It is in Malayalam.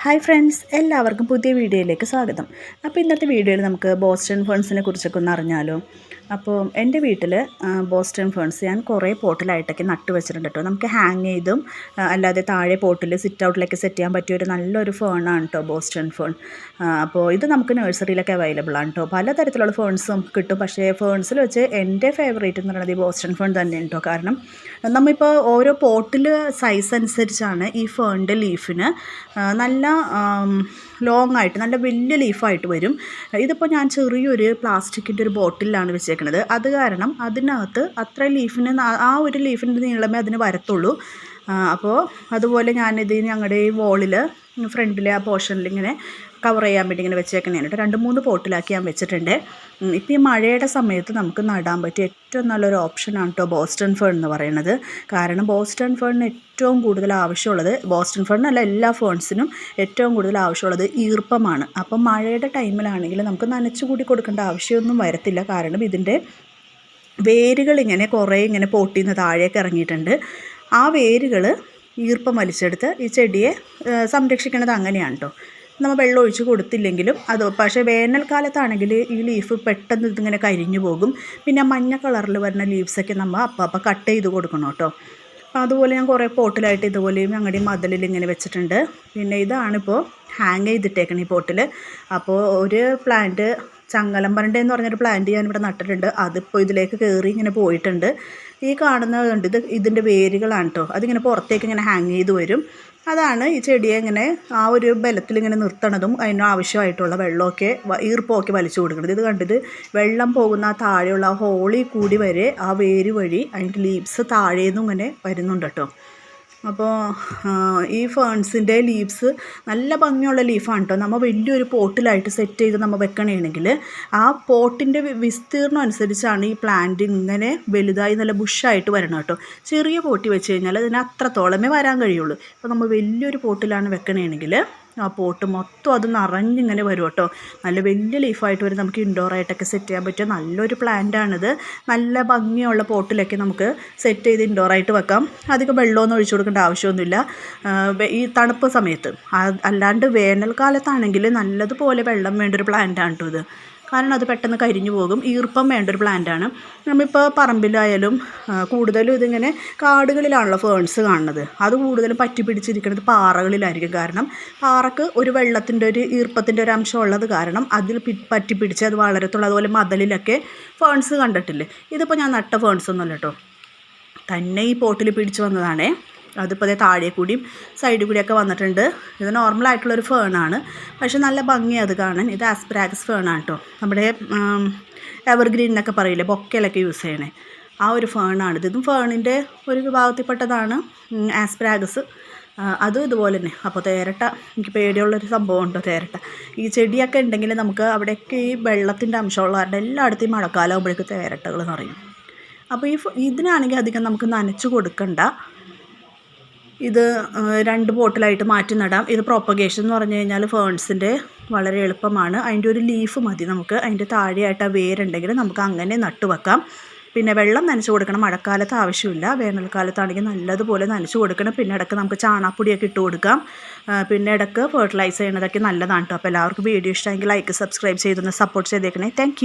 ഹായ് ഫ്രണ്ട്സ്, എല്ലാവർക്കും പുതിയ വീഡിയോയിലേക്ക് സ്വാഗതം. അപ്പോൾ ഇന്നത്തെ വീഡിയോയിൽ നമുക്ക് ബോസ്റ്റൺ ഫേൺസിനെ കുറിച്ചൊക്കെ ഒന്ന് അറിഞ്ഞാലോ. അപ്പോൾ എൻ്റെ വീട്ടിൽ ബോസ്റ്റൺ ഫേൺസ് ഞാൻ കുറേ പോട്ടിലായിട്ടൊക്കെ നട്ട് വെച്ചിട്ടുണ്ട് കേട്ടോ. നമുക്ക് ഹാങ് ചെയ്തും അല്ലാതെ താഴെ പോട്ടിൽ സിറ്റ് ഔട്ടിലേക്ക് സെറ്റ് ചെയ്യാൻ പറ്റിയ ഒരു നല്ലൊരു ഫേണാണ് കേട്ടോ ബോസ്റ്റൺ ഫേൺ. അപ്പോൾ ഇത് നമുക്ക് നഴ്സറിയിലൊക്കെ അവൈലബിൾ ആണ് കേട്ടോ. പലതരത്തിലുള്ള ഫേൺസും കിട്ടും. പക്ഷേ ഫേൺസിൽ വെച്ച് എൻ്റെ ഫേവറേറ്റ് എന്ന് പറയുന്നത് ഈ ബോസ്റ്റൺ ഫേൺ തന്നെയാണ് കേട്ടോ. കാരണം നമ്മളിപ്പോൾ ഓരോ പോട്ടിൽ സൈസ് അനുസരിച്ചാണ് ഈ ഫേണിൻ്റെ ലീഫിന് നല്ല ലോങ് ആയിട്ട് നല്ല വലിയ ലീഫായിട്ട് വരും. ഇതിപ്പോൾ ഞാൻ ചെറിയൊരു പ്ലാസ്റ്റിക്കിൻ്റെ ഒരു ബോട്ടിലാണ് വെച്ചേക്കുന്നത്. അത് കാരണം അതിനകത്ത് അത്ര ലീഫിന് ആ ഒരു ലീഫിൻ്റെ നീളമേ അതിന് വരത്തുള്ളൂ. അപ്പോൾ അതുപോലെ ഞാനിത് ഞങ്ങളുടെ ഈ വോളിൽ ഫ്രണ്ടിലെ ആ പോർഷനിൽ ഇങ്ങനെ കവർ ചെയ്യാൻ വേണ്ടി ഇങ്ങനെ വെച്ചേക്കുന്നതാണ് കേട്ടോ. 2-3 പോട്ടിലാക്കി ഞാൻ വെച്ചിട്ടുണ്ട്. ഇപ്പോൾ ഈ മഴയുടെ സമയത്ത് നമുക്ക് നടാൻ പറ്റിയ ഏറ്റവും നല്ലൊരു ഓപ്ഷനാണ് കേട്ടോ ബോസ്റ്റൺ ഫേൺ എന്ന് പറയുന്നത്. കാരണം ബോസ്റ്റൺ ഫേണിന് ഏറ്റവും കൂടുതൽ ആവശ്യമുള്ളത്, ബോസ്റ്റൺ ഫേണിനല്ല എല്ലാ ഫേൺസിനും ഏറ്റവും കൂടുതൽ ആവശ്യമുള്ളത് ഈർപ്പമാണ്. അപ്പം മഴയുടെ ടൈമിലാണെങ്കിൽ നമുക്ക് നനച്ചു കൂടി കൊടുക്കേണ്ട ആവശ്യമൊന്നും വരത്തില്ല. കാരണം ഇതിൻ്റെ വേരുകൾ ഇങ്ങനെ കുറേ ഇങ്ങനെ പോട്ടിൽ നിന്ന് താഴേക്ക് ഇറങ്ങിയിട്ടുണ്ട്. ആ വേരുകൾ ഈർപ്പം വലിച്ചെടുത്ത് ഈ ചെടിയെ സംരക്ഷിക്കുന്നത് അങ്ങനെയാണ് കേട്ടോ. നമ്മൾ വെള്ളം ഒഴിച്ച് കൊടുത്തില്ലെങ്കിലും അത്, പക്ഷേ വേനൽക്കാലത്താണെങ്കിൽ ഈ ലീഫ് പെട്ടെന്ന് ഇതിങ്ങനെ കരിഞ്ഞു പോകും. പിന്നെ മഞ്ഞ കളറിൽ വരുന്ന ലീവ്സൊക്കെ നമ്മൾ അപ്പം കട്ട് ചെയ്ത് കൊടുക്കണം കേട്ടോ. അതുപോലെ ഞാൻ കുറേ പോട്ടിലായിട്ട് ഇതുപോലെയും ഞങ്ങളുടെ മതിലിൽ ഇങ്ങനെ വെച്ചിട്ടുണ്ട്. പിന്നെ ഇതാണിപ്പോൾ ഹാങ് ചെയ്തിട്ടേക്കണം ഈ പോട്ടിൽ. അപ്പോൾ ഒരു പ്ലാന്റ് ചങ്ങലമ്പരണ്ട എന്ന് പറഞ്ഞൊരു പ്ലാന്റ് ഞാനിവിടെ നട്ടിട്ടുണ്ട്. അതിപ്പോൾ ഇതിലേക്ക് കയറി ഇങ്ങനെ പോയിട്ടുണ്ട്. ഈ കാണുന്നത് ഇതിൻ്റെ വേരുകളാണ് കേട്ടോ. അതിങ്ങനെ പുറത്തേക്ക് ഇങ്ങനെ ഹാങ് ചെയ്ത് വരും. അതാണ് ഈ ചെടിയെ ഇങ്ങനെ ആ ഒരു ബലത്തിൽ ഇങ്ങനെ നിർത്തണതും അതിന് ആവശ്യമായിട്ടുള്ള വെള്ളമൊക്കെ ഈർപ്പമൊക്കെ വലിച്ചു കൊടുക്കുന്നത്. ഇത് കണ്ടിത് വെള്ളം പോകുന്ന ആ താഴെയുള്ള ആ ഹോളിൽ കൂടി വരെ ആ വേര് വഴി അതിൻ്റെ ലീവ്സ് താഴേന്നും ഇങ്ങനെ വരുന്നുണ്ട് കേട്ടോ. അപ്പോൾ ഈ ഫേൺസിൻ്റെ ലീവ്സ് നല്ല ഭംഗിയുള്ള ലീഫാണ് കേട്ടോ. നമ്മൾ വലിയൊരു പോട്ടിലായിട്ട് സെറ്റ് ചെയ്ത് നമ്മൾ വെക്കണമെങ്കിൽ ആ പോട്ടിൻ്റെ വിസ്തീർണം അനുസരിച്ചാണ് ഈ പ്ലാന്റ് ഇങ്ങനെ വലുതായി നല്ല ബുഷായിട്ട് വരണം കേട്ടോ. ചെറിയ പോട്ടി വെച്ച് കഴിഞ്ഞാൽ അതിന് അത്രത്തോളമേ വരാൻ കഴിയുള്ളൂ. ഇപ്പോൾ നമ്മൾ വലിയൊരു പോട്ടിലാണ് വെക്കണമെങ്കിൽ ആ പോട്ട് മൊത്തം അത് നിറഞ്ഞിങ്ങനെ വരും കേട്ടോ. നല്ല വലിയ ലീഫായിട്ട് വരും. നമുക്ക് ഇൻഡോറായിട്ടൊക്കെ സെറ്റ് ചെയ്യാൻ പറ്റിയ നല്ലൊരു പ്ലാന്റാണിത്. നല്ല ഭംഗിയുള്ള പോട്ടിലൊക്കെ നമുക്ക് സെറ്റ് ചെയ്ത് ഇൻഡോറായിട്ട് വെക്കാം. അധികം വെള്ളമൊന്നും ഒഴിച്ചു കൊടുക്കേണ്ട ആവശ്യമൊന്നുമില്ല ഈ തണുപ്പ് സമയത്ത്. അല്ലാണ്ട് വേനൽക്കാലത്താണെങ്കിൽ നല്ലതുപോലെ വെള്ളം വേണ്ട ഒരു പ്ലാന്റാണ് കേട്ടോ ഇത്. കാരണം അത് പെട്ടെന്ന് കരിഞ്ഞു പോകും. ഈർപ്പം വേണ്ട ഒരു പ്ലാന്റാണ്. നമ്മളിപ്പോൾ പറമ്പിലായാലും കൂടുതലും ഇതിങ്ങനെ കാടുകളിലാണല്ലോ ഫേൺസ് കാണുന്നത്. അത് കൂടുതലും പറ്റി പിടിച്ചിരിക്കുന്നത് പാറകളിലായിരിക്കും. കാരണം പാറക്ക് ഒരു വെള്ളത്തിൻ്റെ ഒരു ഈർപ്പത്തിൻ്റെ ഒരു അംശം ഉള്ളത് കാരണം അതിൽ പറ്റി പിടിച്ച് അത് വളരത്തുള്ളൂ. അതുപോലെ മതിലിലൊക്കെ ഫേൺസ് കണ്ടിട്ടില്ലേ. ഇതിപ്പോൾ ഞാൻ നട്ട ഫേൺസ് ഒന്നുമല്ല കേട്ടോ, തന്നെ ഈ പോട്ടിൽ പിടിച്ച് വന്നതാണേ. അതിപ്പോൾ അതേ താഴെ കൂടിയും സൈഡിൽ കൂടിയൊക്കെ വന്നിട്ടുണ്ട്. ഇത് നോർമലായിട്ടുള്ളൊരു ഫേണാണ്, പക്ഷെ നല്ല ഭംഗിയാണ് അത് കാണാൻ. ഇത് ആസ്പരാഗസ് ഫേണാണ് കേട്ടോ. നമ്മുടെ എവർഗ്രീൻ എന്നൊക്കെ പറയില്ലേ, ബൊക്കയിലൊക്കെ യൂസ് ചെയ്യണേ ആ ഒരു ഫേണാണിത്. ഇതും ഫേണിൻ്റെ ഒരു വിഭാഗത്തിൽപ്പെട്ടതാണ് ആസ്പരാഗസ്. അതും ഇതുപോലെ തന്നെ. അപ്പോൾ തേരട്ട, എനിക്ക് പേടിയുള്ളൊരു സംഭവം ഉണ്ടോ തേരട്ട. ഈ ചെടിയൊക്കെ ഉണ്ടെങ്കിൽ നമുക്ക് അവിടെയൊക്കെ ഈ വെള്ളത്തിൻ്റെ അംശമുള്ളവരുടെ എല്ലായിടത്തും മഴക്കാലം ആകുമ്പോഴേക്ക് തേരട്ടകൾ നിറയും. അപ്പോൾ ഇതിനാണെങ്കിൽ അധികം നമുക്ക് നനച്ച് കൊടുക്കണ്ട. ഇത് 2 പോട്ടിലായിട്ട് മാറ്റി നടാം. ഇത് പ്രൊപ്പഗേഷൻ എന്ന് പറഞ്ഞു കഴിഞ്ഞാൽ ഫേൺസിൻ്റെ വളരെ എളുപ്പമാണ്. അതിൻ്റെ ഒരു ലീഫ് മതി നമുക്ക്. അതിൻ്റെ താഴെയായിട്ട് ആ വേരുണ്ടെങ്കിൽ നമുക്ക് അങ്ങനെ നട്ടു വെക്കാം. പിന്നെ വെള്ളം നനച്ച് കൊടുക്കണം. മഴക്കാലത്ത് ആവശ്യമില്ല, വേനൽക്കാലത്താണെങ്കിൽ നല്ലതുപോലെ നനച്ച് കൊടുക്കണം. പിന്നെ ഇടയ്ക്ക് നമുക്ക് ചാണകപ്പൊടിയൊക്കെ ഇട്ട് കൊടുക്കാം. പിന്നെ ഇടയ്ക്ക് ഫെർട്ടിലൈസ് ചെയ്യുന്നതൊക്കെ നല്ലതാണ് കേട്ടോ. അപ്പോൾ എല്ലാവർക്കും വീഡിയോ ഇഷ്ടമെങ്കിൽ ലൈക്ക്, സബ്സ്ക്രൈബ് ചെയ്തൊന്ന് സപ്പോർട്ട് ചെയ്തേക്കണേ. താങ്ക്